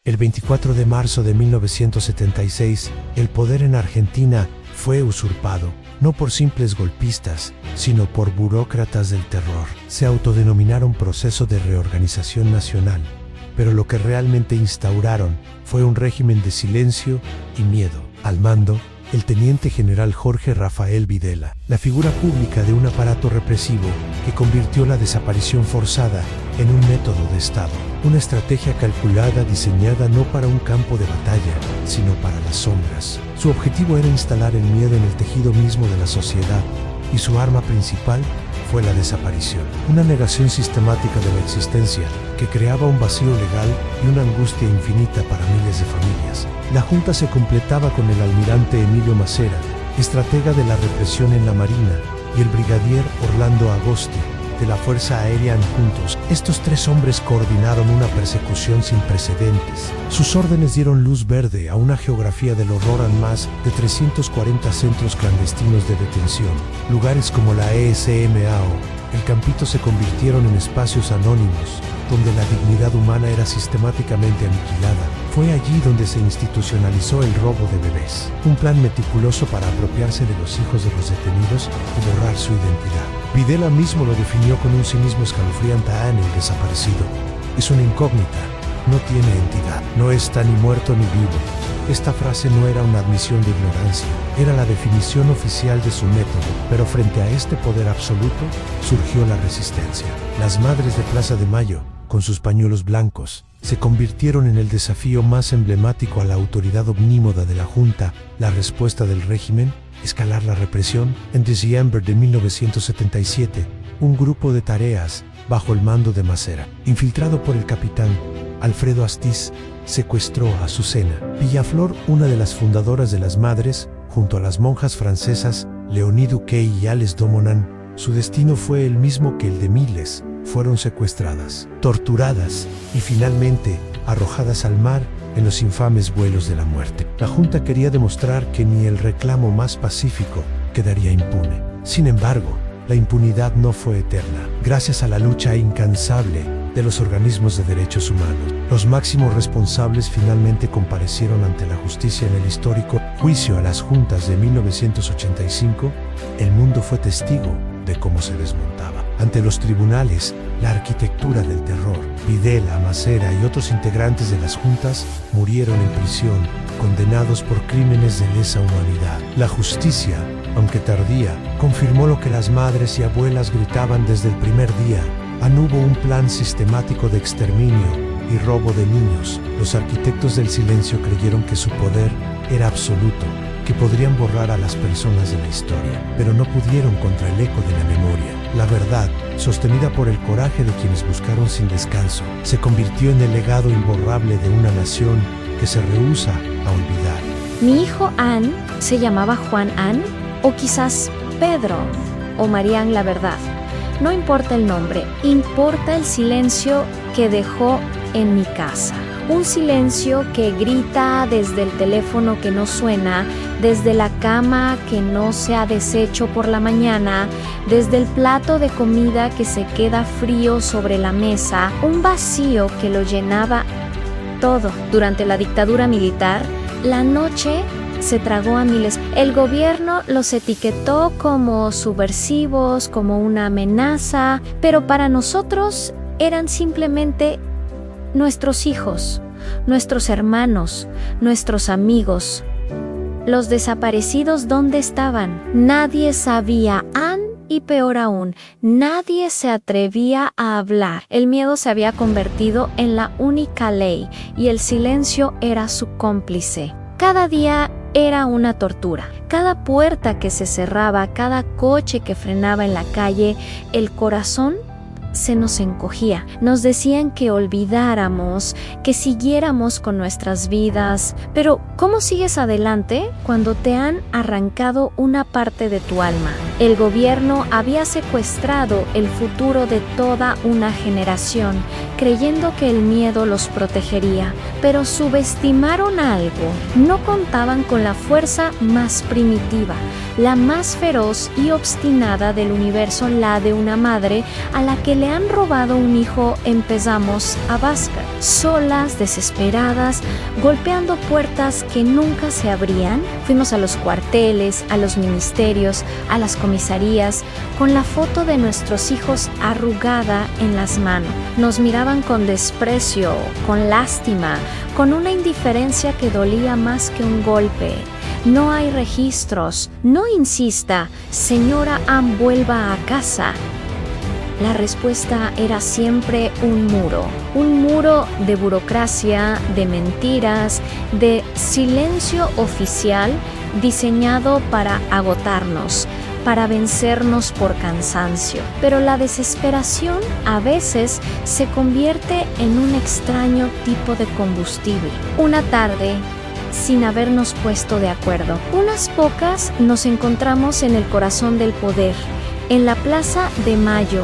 El 24 de marzo de 1976, el poder en Argentina fue usurpado, no por simples golpistas, sino por burócratas del terror. Se autodenominaron Proceso de Reorganización Nacional, pero lo que realmente instauraron fue un régimen de silencio y miedo. Al mando, el teniente general Jorge Rafael Videla, la figura pública de un aparato represivo que convirtió la desaparición forzada en un método de Estado, una estrategia calculada diseñada no para un campo de batalla, sino para las sombras. Su objetivo era instalar el miedo en el tejido mismo de la sociedad, y su arma principal fue la desaparición, una negación sistemática de la existencia que creaba un vacío legal y una angustia infinita para miles de familias. La junta se completaba con el almirante Emilio Massera, estratega de la represión en la Marina, y el brigadier Orlando Agosti, de la Fuerza Aérea Juntos. Estos tres hombres coordinaron una persecución sin precedentes. Sus órdenes dieron luz verde a una geografía del horror en más de 340 centros clandestinos de detención. Lugares como la ESMA o el Campito se convirtieron en espacios anónimos, donde la dignidad humana era sistemáticamente aniquilada. Fue allí donde se institucionalizó el robo de bebés, un plan meticuloso para apropiarse de los hijos de los detenidos y borrar su identidad. Videla mismo lo definió con un cinismo escalofriante: el desaparecido es una incógnita, no tiene entidad, no está ni muerto ni vivo. Esta frase no era una admisión de ignorancia, era la definición oficial de su método, pero frente a este poder absoluto surgió la resistencia. Las madres de Plaza de Mayo, con sus pañuelos blancos, se convirtieron en el desafío más emblemático a la autoridad omnímoda de la Junta. La respuesta del régimen: escalar la represión. En diciembre de 1977, un grupo de tareas, bajo el mando de Massera, infiltrado por el capitán Alfredo Astiz, secuestró a Azucena Villaflor, una de las fundadoras de las Madres, junto a las monjas francesas Léonie Duquet y Ales Domonan. Su destino fue el mismo que el de miles. Fueron secuestradas, torturadas y finalmente arrojadas al mar en los infames vuelos de la muerte. La Junta quería demostrar que ni el reclamo más pacífico quedaría impune. Sin embargo, la impunidad no fue eterna. Gracias a la lucha incansable de los organismos de derechos humanos, los máximos responsables finalmente comparecieron ante la justicia en el histórico juicio a las juntas de 1985. El mundo fue testigo de cómo se desmontaba. Ante los tribunales, la arquitectura del terror. Videla, Massera y otros integrantes de las juntas murieron en prisión, condenados por crímenes de lesa humanidad. La justicia, aunque tardía, confirmó lo que las madres y abuelas gritaban desde el primer día: hubo un plan sistemático de exterminio y robo de niños. Los arquitectos del silencio creyeron que su poder era absoluto, que podrían borrar a las personas de la historia, pero no pudieron contra el eco de la memoria. La verdad, sostenida por el coraje de quienes buscaron sin descanso, se convirtió en el legado imborrable de una nación que se rehúsa a olvidar. Mi hijo Ann se llamaba Juan Ann, o quizás Pedro, o Marían la verdad. No importa el nombre, importa el silencio que dejó en mi casa. Un silencio que grita desde el teléfono que no suena, desde la cama que no se ha deshecho por la mañana, desde el plato de comida que se queda frío sobre la mesa, un vacío que lo llenaba todo. Durante la dictadura militar, la noche se tragó a miles. El gobierno los etiquetó como subversivos, como una amenaza, pero para nosotros eran simplemente nuestros hijos, nuestros hermanos, nuestros amigos. Los desaparecidos, ¿dónde estaban? Nadie sabía. Y peor aún, nadie se atrevía a hablar. El miedo se había convertido en la única ley y el silencio era su cómplice. Cada día era una tortura. Cada puerta que se cerraba, cada coche que frenaba en la calle, el corazón se nos encogía. Nos decían que olvidáramos, que siguiéramos con nuestras vidas. Pero, ¿cómo sigues adelante cuando te han arrancado una parte de tu alma? El gobierno había secuestrado el futuro de toda una generación, creyendo que el miedo los protegería, pero subestimaron algo. No contaban con la fuerza más primitiva, la más feroz y obstinada del universo, la de una madre a la que le han robado un hijo. Empezamos a Bhaskar, solas, desesperadas, golpeando puertas que nunca se abrían. Fuimos a los cuarteles, a los ministerios, a las comisarías, con la foto de nuestros hijos arrugada en las manos. Nos miraban con desprecio, con lástima, con una indiferencia que dolía más que un golpe. No hay registros. No insista, señora Ann, vuelva a casa. La respuesta era siempre un muro de burocracia, de mentiras, de silencio oficial diseñado para agotarnos, para vencernos por cansancio. Pero la desesperación a veces se convierte en un extraño tipo de combustible. Una tarde, sin habernos puesto de acuerdo, unas pocas nos encontramos en el corazón del poder, en la Plaza de Mayo,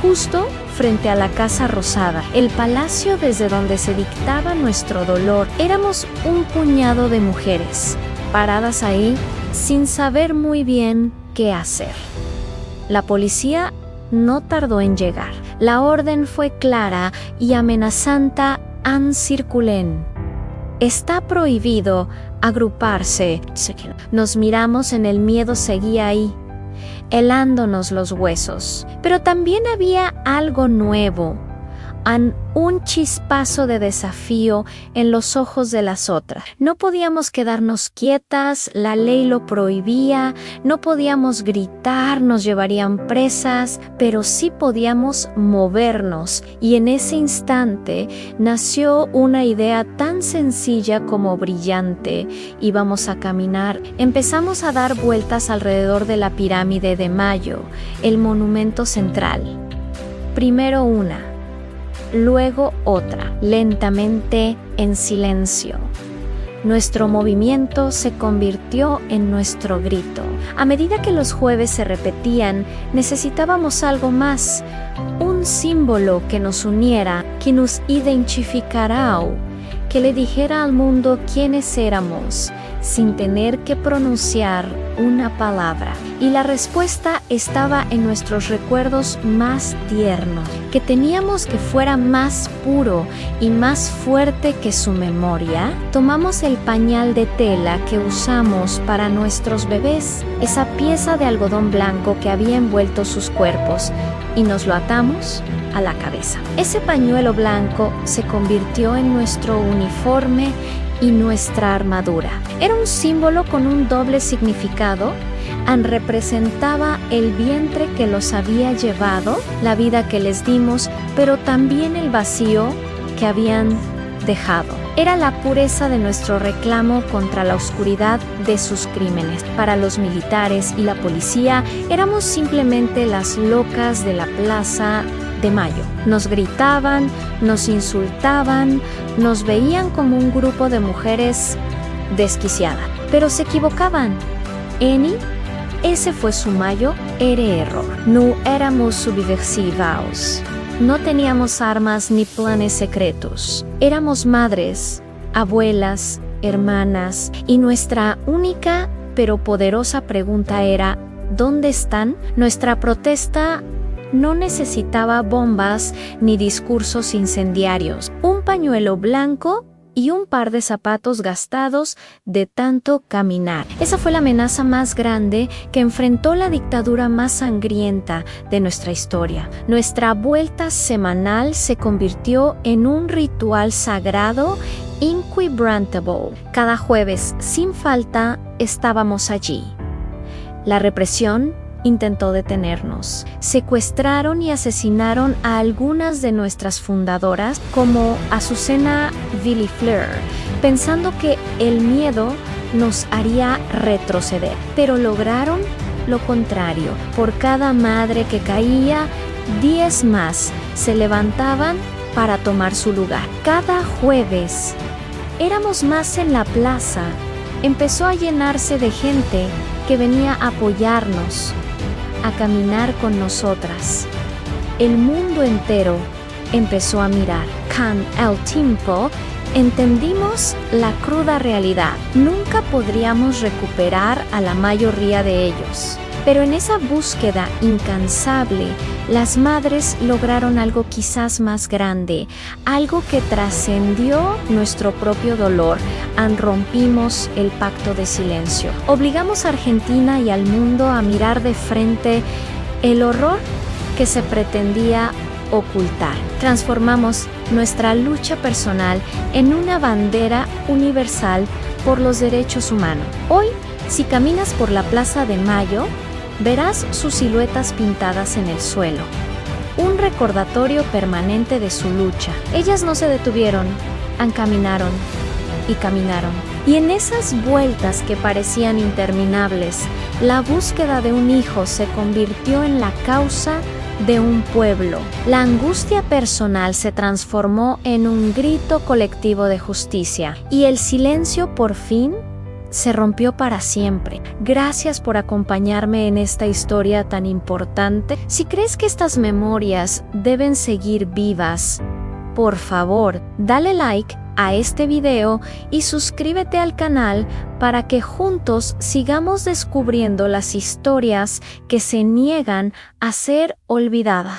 justo frente a la Casa Rosada, el palacio desde donde se dictaba nuestro dolor. Éramos un puñado de mujeres, paradas ahí, sin saber muy bien qué hacer. La policía no tardó en llegar. La orden fue clara y amenazante: Ann circulen. Está prohibido agruparse. Nos miramos, en el miedo seguía ahí, helándonos los huesos. Pero también había algo nuevo, un chispazo de desafío en los ojos de las otras. No podíamos quedarnos quietas, la ley lo prohibía, no podíamos gritar, nos llevarían presas, pero sí podíamos movernos. Y en ese instante nació una idea tan sencilla como brillante. Íbamos a caminar, empezamos a dar vueltas alrededor de la pirámide de Mayo, el monumento central. Primero una, luego otra, lentamente, en silencio. Nuestro movimiento se convirtió en nuestro grito. A medida que los jueves se repetían, necesitábamos algo más, un símbolo que nos uniera, que nos identificara, que le dijera al mundo quiénes éramos, sin tener que pronunciar una palabra. Y la respuesta estaba en nuestros recuerdos más tiernos, que teníamos que fuera más puro y más fuerte que su memoria. Tomamos el pañal de tela que usamos para nuestros bebés, esa pieza de algodón blanco que había envuelto sus cuerpos, y nos lo atamos a la cabeza. Ese pañuelo blanco se convirtió en nuestro uniforme y nuestra armadura. Era un símbolo con un doble significado. Ann representaba el vientre que los había llevado, la vida que les dimos, pero también el vacío que habían dejado. Era la pureza de nuestro reclamo contra la oscuridad de sus crímenes. Para los militares y la policía, éramos simplemente las locas de la Plaza de Mayo. Nos gritaban, nos insultaban, nos veían como un grupo de mujeres desquiciadas. Pero se equivocaban. Ese fue su Mayo, era error. No éramos subversivos. No teníamos armas ni planes secretos. Éramos madres, abuelas, hermanas, y nuestra única pero poderosa pregunta era: ¿dónde están? Nuestra protesta no necesitaba bombas ni discursos incendiarios. Un pañuelo blanco y un par de zapatos gastados de tanto caminar. Esa fue la amenaza más grande que enfrentó la dictadura más sangrienta de nuestra historia. Nuestra vuelta semanal se convirtió en un ritual sagrado inquebrantable. Cada jueves, sin falta, estábamos allí. La represión intentó detenernos. Secuestraron y asesinaron a algunas de nuestras fundadoras, como Azucena Villafleur, pensando que el miedo nos haría retroceder. Pero lograron lo contrario. Por cada madre que caía, 10 más se levantaban para tomar su lugar. Cada jueves éramos más en la plaza. Empezó a llenarse de gente que venía a apoyarnos. a caminar con nosotras. El mundo entero empezó a mirar. Con el tiempo, entendimos la cruda realidad. Nunca podríamos recuperar a la mayoría de ellos. Pero en esa búsqueda incansable, las madres lograron algo quizás más grande, algo que trascendió nuestro propio dolor. Rompimos el pacto de silencio. Obligamos a Argentina y al mundo a mirar de frente el horror que se pretendía ocultar. Transformamos nuestra lucha personal en una bandera universal por los derechos humanos. Hoy, si caminas por la Plaza de Mayo, verás sus siluetas pintadas en el suelo. Un recordatorio permanente de su lucha. Ellas no se detuvieron, caminaron y caminaron. Y en esas vueltas que parecían interminables, la búsqueda de un hijo se convirtió en la causa de un pueblo. La angustia personal se transformó en un grito colectivo de justicia. Y el silencio por fin se rompió para siempre. Gracias por acompañarme en esta historia tan importante. Si crees que estas memorias deben seguir vivas, por favor, dale like a este video y suscríbete al canal para que juntos sigamos descubriendo las historias que se niegan a ser olvidadas.